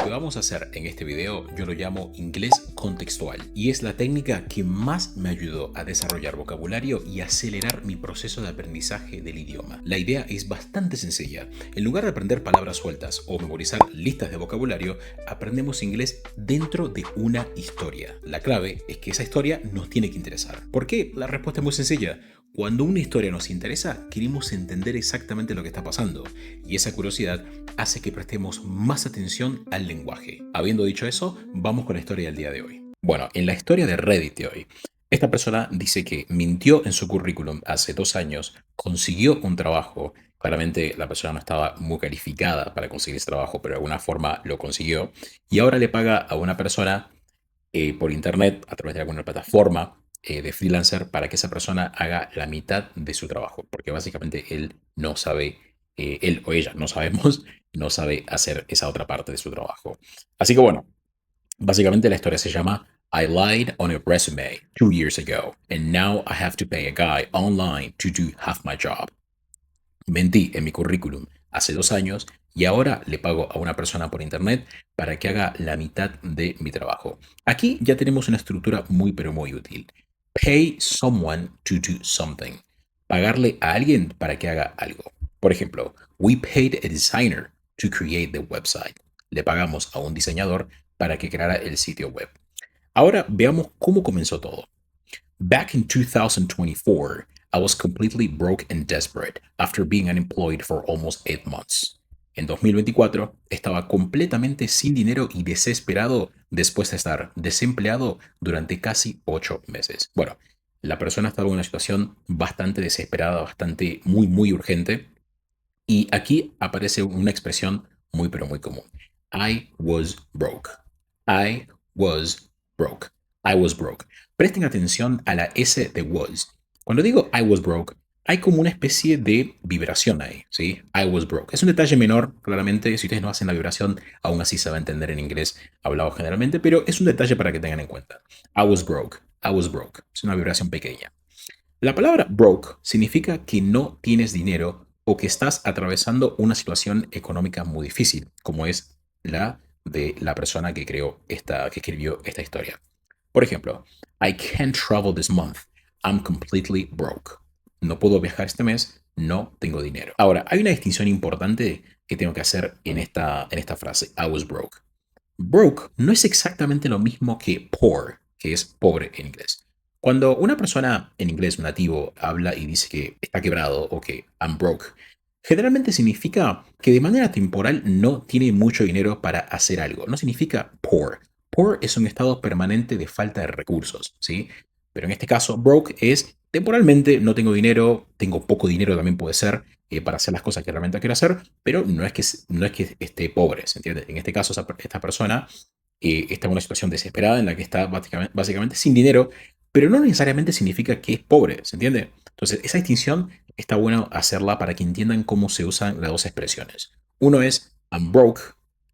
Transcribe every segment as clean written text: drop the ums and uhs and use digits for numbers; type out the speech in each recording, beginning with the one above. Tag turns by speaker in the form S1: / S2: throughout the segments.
S1: que vamos a hacer en este video yo lo llamo inglés contextual y es la técnica que más me ayudó a desarrollar vocabulario y acelerar mi proceso de aprendizaje del idioma. La idea es bastante sencilla. En lugar de aprender palabras sueltas o memorizar listas de vocabulario, aprendemos inglés dentro de una historia. La clave es que esa historia nos tiene que interesar. ¿Por qué? La respuesta es muy sencilla. Cuando una historia nos interesa, queremos entender exactamente lo que está pasando, y esa curiosidad hace que prestemos más atención al lenguaje. Habiendo dicho eso, vamos con la historia del día de hoy. Bueno, en la historia de Reddit de hoy, esta persona dice que mintió en su currículum hace 2 años, consiguió un trabajo. Claramente la persona no estaba muy calificada para conseguir ese trabajo, pero de alguna forma lo consiguió, y ahora le paga a una persona por internet, a través de alguna plataforma de freelancer, para que esa persona haga la mitad de su trabajo, porque básicamente él no sabe, él o ella, no sabemos, no sabe hacer esa otra parte de su trabajo. Así que bueno, básicamente la historia se llama I lied on a resume 2 years ago, and now I have to pay a guy online to do half my job. Mentí en mi currículum hace 2 años y ahora le pago a una persona por internet para que haga la mitad de mi trabajo. Aquí ya tenemos una estructura muy pero muy útil. Pay someone to do something. Pagarle a alguien para que haga algo. Por ejemplo, we paid a designer to create the website. Le pagamos a un diseñador para que creara el sitio web. Ahora veamos cómo comenzó todo. Back in 2024, I was completely broke and desperate after being unemployed for almost 8 months. En 2024 estaba completamente sin dinero y desesperado después de estar desempleado durante casi 8 meses. Bueno, la persona estaba en una situación bastante desesperada, bastante muy urgente. Y aquí aparece una expresión muy pero muy común. I was broke. I was broke. I was broke. Presten atención a la S de was. Cuando digo I was broke, hay como una especie de vibración ahí, ¿sí? I was broke. Es un detalle menor, claramente. Si ustedes no hacen la vibración, aún así se va a entender en inglés hablado generalmente, pero es un detalle para que tengan en cuenta. I was broke. I was broke. Es una vibración pequeña. La palabra broke significa que no tienes dinero o que estás atravesando una situación económica muy difícil, como es la de la persona que que escribió esta historia. Por ejemplo, I can't travel this month. I'm completely broke. No puedo viajar este mes, no tengo dinero. Ahora, hay una distinción importante que tengo que hacer en esta frase, I was broke. Broke no es exactamente lo mismo que poor, que es pobre en inglés. Cuando una persona en inglés nativo habla y dice que está quebrado o que I'm broke, generalmente significa que de manera temporal no tiene mucho dinero para hacer algo. No significa poor. Poor es un estado permanente de falta de recursos, ¿sí? Pero en este caso, broke es temporalmente no tengo dinero, tengo poco dinero también puede ser para hacer las cosas que realmente quiero hacer, pero no es que esté pobre, ¿se entiende? En este caso, esta persona está en una situación desesperada en la que está básicamente sin dinero, pero no necesariamente significa que es pobre, ¿se entiende? Entonces, esa distinción está bueno hacerla para que entiendan cómo se usan las dos expresiones. Uno es I'm broke,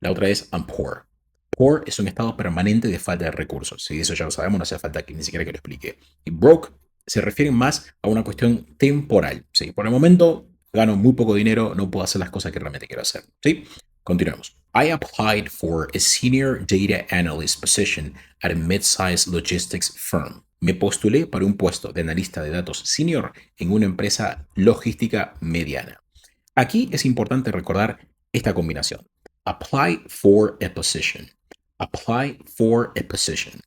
S1: la otra es I'm poor. Poor es un estado permanente de falta de recursos. Si eso ya lo sabemos, no hace falta que ni siquiera que lo explique. Y broke se refiere más a una cuestión temporal. ¿Sí? Por el momento gano muy poco dinero, no puedo hacer las cosas que realmente quiero hacer. ¿Sí? Continuemos. I applied for a senior data analyst position at a mid-sized logistics firm. Me postulé para un puesto de analista de datos senior en una empresa logística mediana. Aquí es importante recordar esta combinación. Apply for a position. Apply for a position.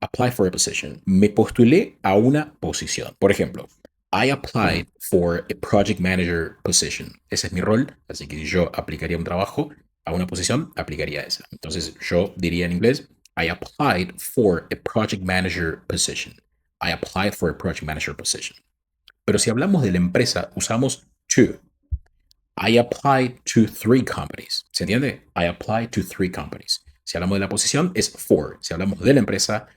S1: Apply for a position. Me postulé a una posición. Por ejemplo, I applied for a project manager position. Ese es mi rol, así que si yo aplicaría un trabajo a una posición, aplicaría esa. Entonces yo diría en inglés, I applied for a project manager position. I applied for a project manager position. Pero si hablamos de la empresa, usamos to. I applied to 3 companies. ¿Se entiende? I applied to 3 companies. Si hablamos de la posición, es for. Si hablamos de la empresa,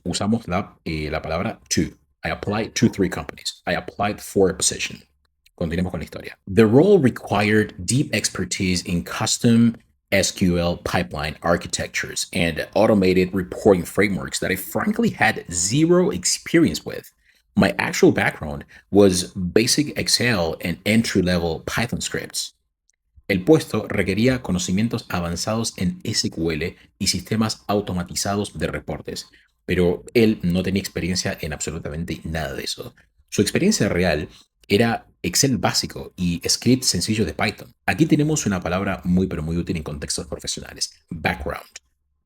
S1: usamos la palabra to. I applied to 3 companies. I applied for a position. Continuemos con la historia. The role required deep expertise in custom SQL pipeline architectures and automated reporting frameworks that I frankly had zero experience with. My actual background was basic Excel and entry-level Python scripts. El puesto requería conocimientos avanzados en SQL y sistemas automatizados de reportes, pero él no tenía experiencia en absolutamente nada de eso. Su experiencia real era Excel básico y scripts sencillos de Python. Aquí tenemos una palabra muy pero muy útil en contextos profesionales: background.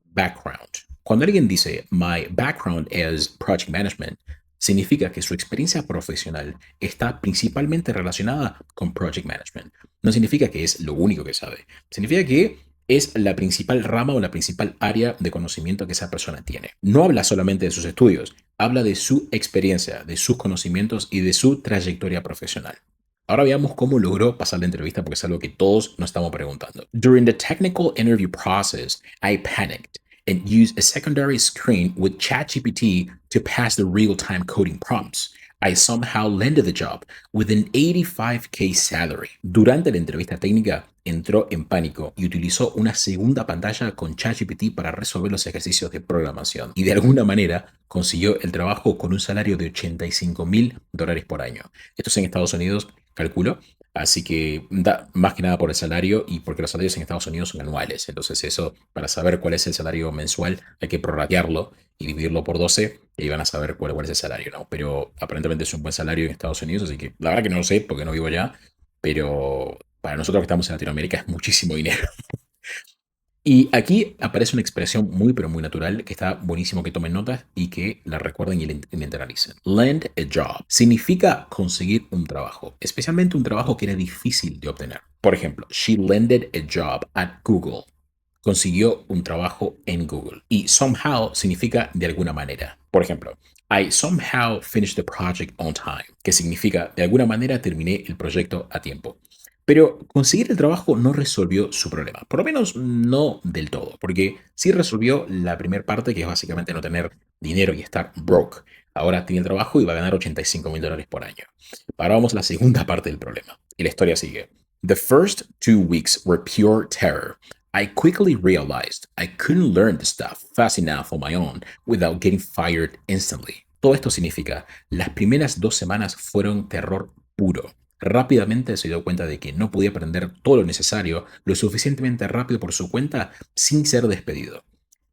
S1: Background. Cuando alguien dice my background is project management, significa que su experiencia profesional está principalmente relacionada con project management. No significa que es lo único que sabe. Significa que es la principal rama o la principal área de conocimiento que esa persona tiene. No habla solamente de sus estudios, habla de su experiencia, de sus conocimientos y de su trayectoria profesional. Ahora veamos cómo logró pasar la entrevista, porque es algo que todos nos estamos preguntando. During the technical interview process, I panicked and used a secondary screen with ChatGPT to pass the real-time coding prompts. I somehow landed the job with an 85K salary. Durante la entrevista técnica, entró en pánico y utilizó una segunda pantalla con ChatGPT para resolver los ejercicios de programación. Y de alguna manera consiguió el trabajo con un salario de $85,000 por año. Esto es en Estados Unidos, calculo. Así que da más que nada por el salario y porque los salarios en Estados Unidos son anuales. Entonces eso, para saber cuál es el salario mensual, hay que prorratearlo y dividirlo por 12 y ahí van a saber cuál es el salario, ¿no? Pero aparentemente es un buen salario en Estados Unidos, así que la verdad que no lo sé porque no vivo allá, pero para nosotros que estamos en Latinoamérica es muchísimo dinero. Y aquí aparece una expresión muy, pero muy natural que está buenísimo que tomen notas y que la recuerden y la internalicen. Land a job significa conseguir un trabajo, especialmente un trabajo que era difícil de obtener. Por ejemplo, she landed a job at Google. Consiguió un trabajo en Google. Y somehow significa de alguna manera. Por ejemplo, I somehow finished the project on time, que significa de alguna manera terminé el proyecto a tiempo. Pero conseguir el trabajo no resolvió su problema, por lo menos no del todo, porque sí resolvió la primera parte, que es básicamente no tener dinero y estar broke. Ahora tiene el trabajo y va a ganar $85,000 por año. Ahora vamos a la segunda parte del problema. Y la historia sigue. The first 2 weeks were pure terror. I quickly realized I couldn't learn the stuff fast enough on my own without getting fired instantly. Todo esto significa, las primeras 2 semanas fueron terror puro. Rápidamente se dio cuenta de que no podía aprender todo lo necesario lo suficientemente rápido por su cuenta sin ser despedido.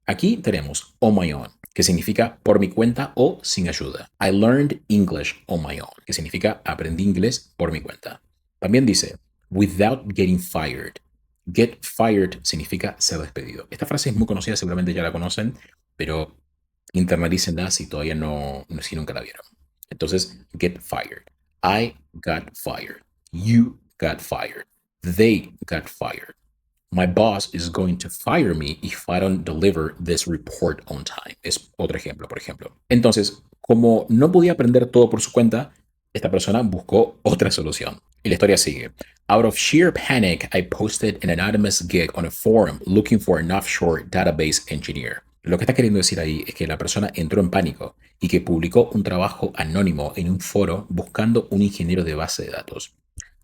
S1: Aquí tenemos on my own, que significa por mi cuenta o sin ayuda. I learned English on my own, que significa aprendí inglés por mi cuenta. También dice without getting fired. Get fired significa ser despedido. Esta frase es muy conocida, seguramente ya la conocen, pero internalícenla si todavía si nunca la vieron. Entonces, get fired. I got fired. You got fired. They got fired. My boss is going to fire me if I don't deliver this report on time. Es otro ejemplo, por ejemplo. Entonces, como no podía aprender todo por su cuenta, esta persona buscó otra solución. Y la historia sigue. Out of sheer panic, I posted an anonymous gig on a forum looking for an offshore database engineer. Lo que está queriendo decir ahí es que la persona entró en pánico y que publicó un trabajo anónimo en un foro buscando un ingeniero de base de datos.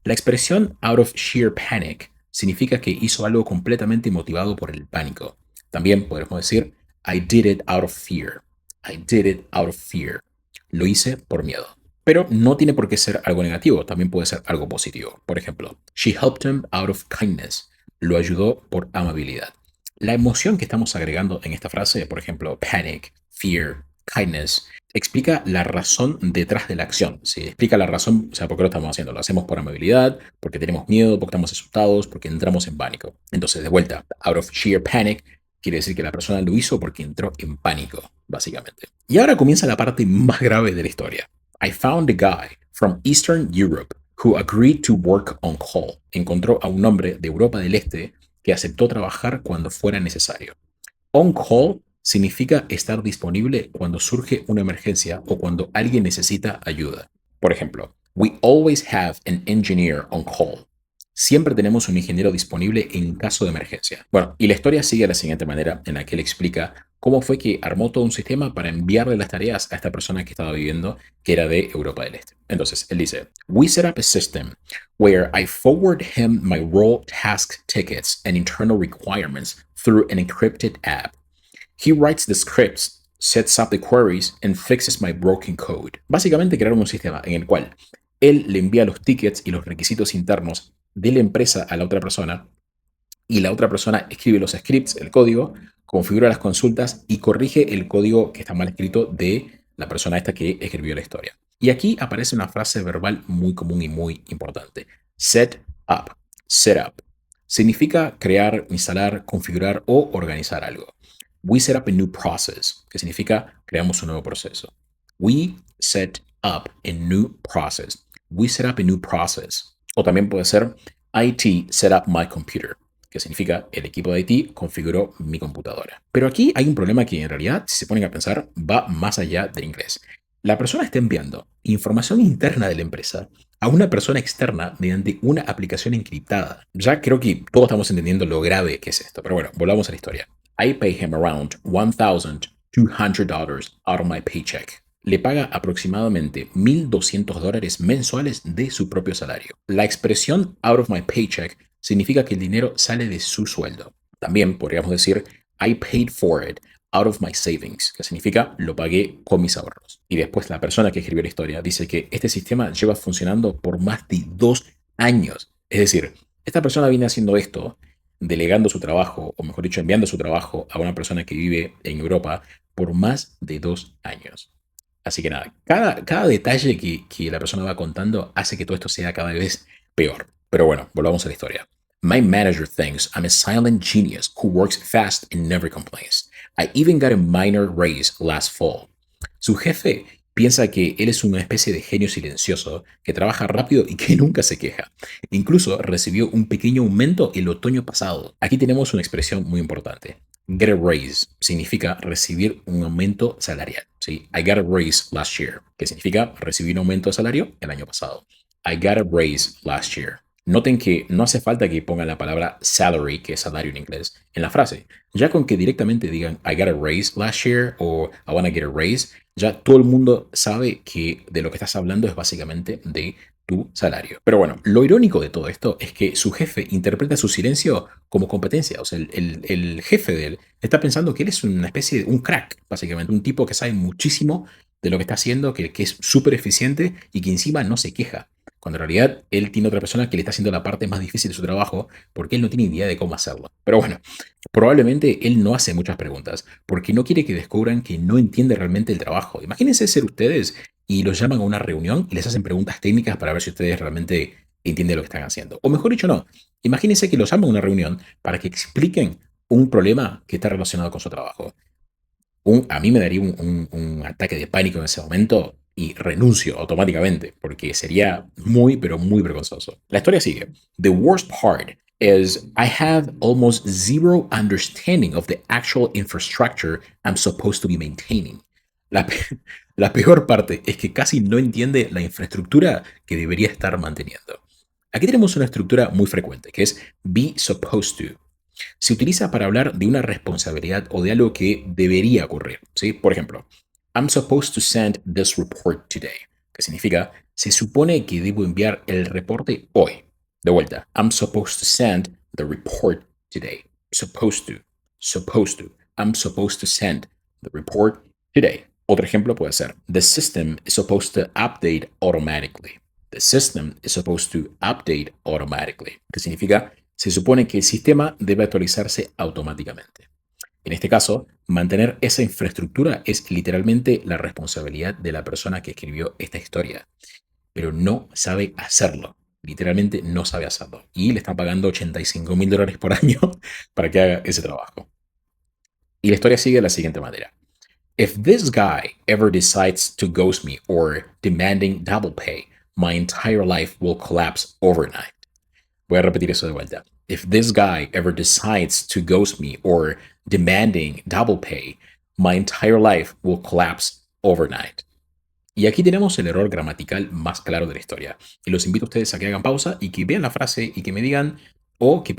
S1: La expresión out of sheer panic significa que hizo algo completamente motivado por el pánico. También podemos decir I did it out of fear. I did it out of fear. Lo hice por miedo. Pero no tiene por qué ser algo negativo, también puede ser algo positivo. Por ejemplo, she helped him out of kindness. Lo ayudó por amabilidad. La emoción que estamos agregando en esta frase, por ejemplo, panic, fear, kindness, explica la razón detrás de la acción. ¿Sí? Explica la razón, o sea, por qué lo estamos haciendo. Lo hacemos por amabilidad, porque tenemos miedo, porque estamos asustados, porque entramos en pánico. Entonces, de vuelta, out of sheer panic quiere decir que la persona lo hizo porque entró en pánico, básicamente. Y ahora comienza la parte más grave de la historia. I found a guy from Eastern Europe who agreed to work on call. Encontró a un hombre de Europa del Este que aceptó trabajar cuando fuera necesario. On call significa estar disponible cuando surge una emergencia o cuando alguien necesita ayuda. Por ejemplo, we always have an engineer on call. Siempre tenemos un ingeniero disponible en caso de emergencia. Bueno, y la historia sigue de la siguiente manera, en la que él explica cómo fue que armó todo un sistema para enviarle las tareas a esta persona que estaba viviendo, que era de Europa del Este. Entonces, él dice, we set up a system where I forward him my role task tickets and internal requirements through an encrypted app. He writes the scripts, sets up the queries, and fixes my broken code. Básicamente crearon un sistema en el cual él le envía los tickets y los requisitos internos de la empresa a la otra persona y la otra persona escribe los scripts, el código, configura las consultas y corrige el código que está mal escrito de la persona esta que escribió la historia. Y aquí aparece una frase verbal muy común y muy importante. Set up, set up. Significa crear, instalar, configurar o organizar algo. We set up a new process, que significa creamos un nuevo proceso. We set up a new process. We set up a new process. O también puede ser IT set up my computer, que significa el equipo de IT configuró mi computadora. Pero aquí hay un problema que en realidad, si se ponen a pensar, va más allá del inglés. La persona está enviando información interna de la empresa a una persona externa mediante una aplicación encriptada. Ya creo que todos estamos entendiendo lo grave que es esto, pero bueno, volvamos a la historia. I pay him around $1,200 out of my paycheck. Le paga aproximadamente $1,200 mensuales de su propio salario. La expresión out of my paycheck significa que el dinero sale de su sueldo. También podríamos decir I paid for it out of my savings, que significa lo pagué con mis ahorros. Y después la persona que escribió la historia dice que este sistema lleva funcionando por más de 2 años. Es decir, esta persona viene haciendo esto, delegando su trabajo, o mejor dicho, enviando su trabajo a una persona que vive en Europa por más de 2 años. Así que nada, cada detalle que la persona va contando hace que todo esto sea cada vez peor. Pero bueno, volvamos a la historia. My manager thinks I'm a silent genius who works fast and never complains. I even got a minor raise last fall. Su jefe piensa que él es una especie de genio silencioso que trabaja rápido y que nunca se queja. Incluso recibió un pequeño aumento el otoño pasado. Aquí tenemos una expresión muy importante. Get a raise significa recibir un aumento salarial. ¿Sí? I got a raise last year, que significa recibir un aumento de salario el año pasado. I got a raise last year. Noten que no hace falta que pongan la palabra salary, que es salario en inglés, en la frase. Ya con que directamente digan I got a raise last year o I wanna get a raise, ya todo el mundo sabe que de lo que estás hablando es básicamente de tu salario. Pero bueno, lo irónico de todo esto es que su jefe interpreta su silencio como competencia. O sea, el jefe de él está pensando que él es una especie de un crack, básicamente, un tipo que sabe muchísimo de lo que está haciendo, que es súper eficiente y que encima no se queja. Cuando en realidad él tiene otra persona que le está haciendo la parte más difícil de su trabajo porque él no tiene idea de cómo hacerlo. Pero bueno, probablemente él no hace muchas preguntas porque no quiere que descubran que no entiende realmente el trabajo. Imagínense ser ustedes y los llaman a una reunión y les hacen preguntas técnicas para ver si ustedes realmente entienden lo que están haciendo. O mejor dicho, no. Imagínense que los llaman a una reunión para que expliquen un problema que está relacionado con su trabajo. A mí me daría un ataque de pánico en ese momento y renuncio automáticamente porque sería muy, pero muy vergonzoso. La historia sigue. The worst part is I have almost zero understanding of the actual infrastructure I'm supposed to be maintaining. La, la peor parte es que casi no entiende la infraestructura que debería estar manteniendo. Aquí tenemos una estructura muy frecuente que es be supposed to. Se utiliza para hablar de una responsabilidad o de algo que debería ocurrir, ¿sí? Por ejemplo, I'm supposed to send this report today, que significa se supone que debo enviar el reporte hoy. De vuelta, I'm supposed to send the report today. Supposed to, supposed to. I'm supposed to send the report today. Otro ejemplo puede ser, the system is supposed to update automatically. The system is supposed to update automatically, que significa se supone que el sistema debe actualizarse automáticamente. En este caso, mantener esa infraestructura es literalmente la responsabilidad de la persona que escribió esta historia, pero no sabe hacerlo. Literalmente no sabe hacerlo. Y le están pagando $85,000 por año para que haga ese trabajo. Y la historia sigue de la siguiente manera. If this guy ever decides to ghost me or demanding double pay, my entire life will collapse overnight. Voy a repetir eso de vuelta. If this guy ever decides to ghost me or demanding double pay, my entire life will collapse overnight. Y aquí tenemos el error gramatical más claro de la historia. Y los invito a ustedes a que hagan pausa y que vean la frase y que me digan o que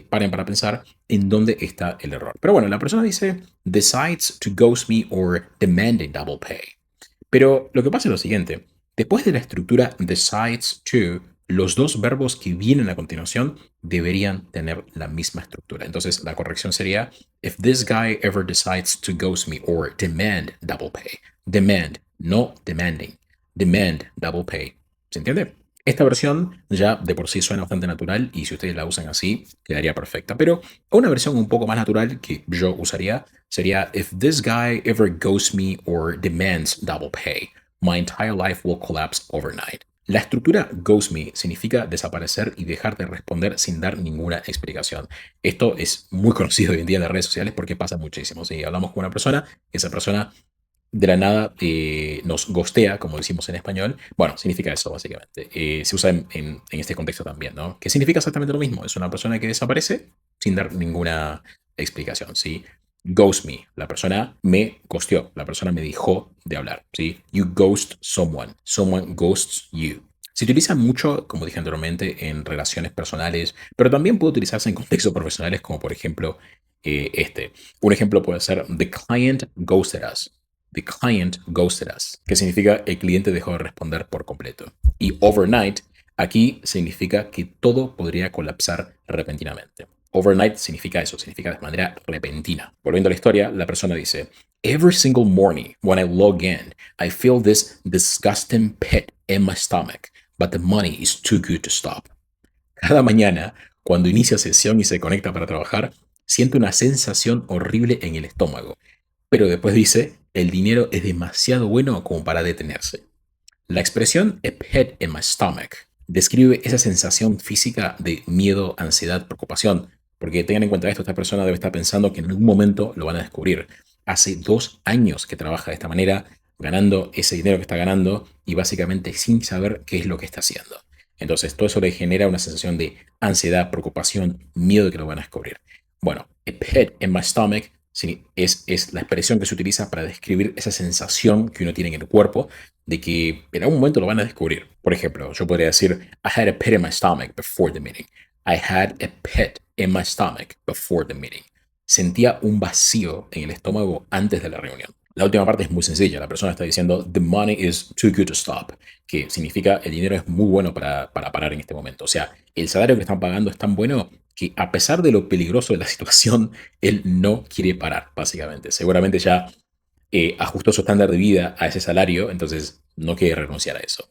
S1: paren para pensar en dónde está el error. Pero bueno, la persona dice decides to ghost me or demanding double pay. Pero lo que pasa es lo siguiente. Después de la estructura decides to, los dos verbos que vienen a continuación deberían tener la misma estructura. Entonces la corrección sería if this guy ever decides to ghost me or demand double pay. Demand, no demanding. Demand double pay. ¿Se entiende? Esta versión ya de por sí suena bastante natural y si ustedes la usan así, quedaría perfecta. Pero una versión un poco más natural que yo usaría sería: If this guy ever ghosts me or demands double pay, my entire life will collapse overnight. La estructura ghost me significa desaparecer y dejar de responder sin dar ninguna explicación. Esto es muy conocido hoy en día en las redes sociales porque pasa muchísimo. Si hablamos con una persona, esa persona de la nada nos ghostea, como decimos en español. Bueno, significa eso básicamente. Se usa en este contexto también, ¿no? Que significa exactamente lo mismo. Es una persona que desaparece sin dar ninguna explicación, ¿sí? Ghost me, la persona me ghosteó, la persona me dejó de hablar, ¿sí? You ghost someone, someone ghosts you. Se utiliza mucho, como dije anteriormente, en relaciones personales, pero también puede utilizarse en contextos profesionales, como por ejemplo este. Un ejemplo puede ser: The client ghosted us. The client ghosted us, que significa el cliente dejó de responder por completo. Y overnight, aquí significa que todo podría colapsar repentinamente. Overnight significa eso, significa de manera repentina. Volviendo a la historia, la persona dice: Every single morning when I log in, I feel this disgusting pit in my stomach, but the money is too good to stop. Cada mañana, cuando inicia sesión y se conecta para trabajar, siente una sensación horrible en el estómago, pero después dice: el dinero es demasiado bueno como para detenerse. La expresión "a pit in my stomach" describe esa sensación física de miedo, ansiedad, preocupación, porque tengan en cuenta esto: esta persona debe estar pensando que en algún momento lo van a descubrir. Hace 2 años que trabaja de esta manera, ganando ese dinero que está ganando y básicamente sin saber qué es lo que está haciendo. Entonces, todo eso le genera una sensación de ansiedad, preocupación, miedo de que lo van a descubrir. Bueno, "a pit in my stomach" sí, es la expresión que se utiliza para describir esa sensación que uno tiene en el cuerpo de que en algún momento lo van a descubrir. Por ejemplo, yo podría decir: I had a pit in my stomach before the meeting. I had a pit in my stomach before the meeting. Sentía un vacío en el estómago antes de la reunión. La última parte es muy sencilla. La persona está diciendo: The money is too good to stop, que significa el dinero es muy bueno para parar en este momento. O sea, el salario que están pagando es tan bueno que, a pesar de lo peligroso de la situación, él no quiere parar, básicamente. Seguramente ya ajustó su estándar de vida a ese salario, entonces no quiere renunciar a eso.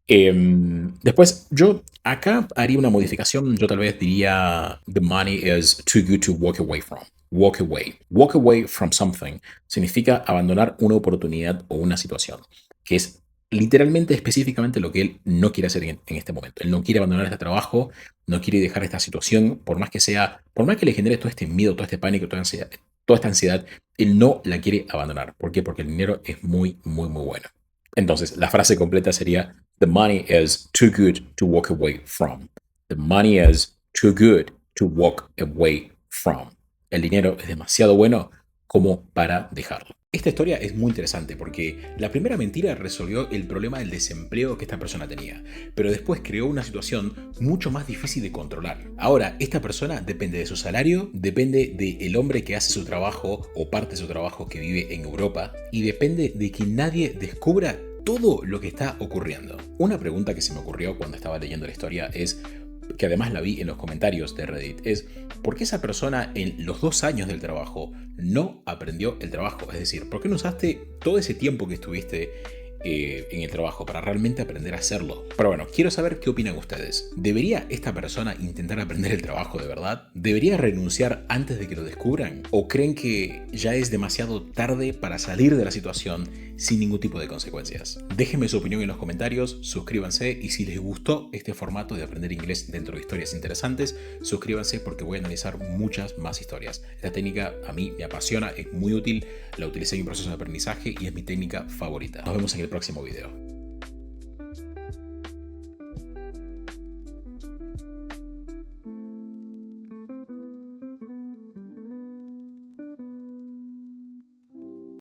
S1: Después, yo acá haría una modificación. Yo tal vez diría: The money is too good to walk away from. Walk away. Walk away from something significa abandonar una oportunidad o una situación, que es literalmente, específicamente lo que él no quiere hacer en este momento. Él no quiere abandonar este trabajo, no quiere dejar esta situación, por más que sea, por más que le genere todo este miedo, todo este pánico, toda esta ansiedad, él no la quiere abandonar. ¿Por qué? Porque el dinero es muy, muy, muy bueno. Entonces, la frase completa sería: The money is too good to walk away from. The money is too good to walk away from. El dinero es demasiado bueno como para dejarlo. Esta historia es muy interesante porque la primera mentira resolvió el problema del desempleo que esta persona tenía, pero después creó una situación mucho más difícil de controlar. Ahora, esta persona depende de su salario, depende del hombre que hace su trabajo o parte de su trabajo que vive en Europa, y depende de que nadie descubra todo lo que está ocurriendo. Una pregunta que se me ocurrió cuando estaba leyendo la historia es, que además la vi en los comentarios de Reddit, es: ¿por qué esa persona en los 2 años del trabajo no aprendió el trabajo? Es decir, ¿por qué no usaste todo ese tiempo que estuviste en el trabajo para realmente aprender a hacerlo? Pero bueno, quiero saber qué opinan ustedes. ¿Debería esta persona intentar aprender el trabajo de verdad? ¿Debería renunciar antes de que lo descubran? ¿O creen que ya es demasiado tarde para salir de la situación sin ningún tipo de consecuencias? Déjenme su opinión en los comentarios, suscríbanse, y si les gustó este formato de aprender inglés dentro de historias interesantes, suscríbanse porque voy a analizar muchas más historias. Esta técnica a mí me apasiona, es muy útil, la utilicé en mi proceso de aprendizaje y es mi técnica favorita. Nos vemos en el próximo video.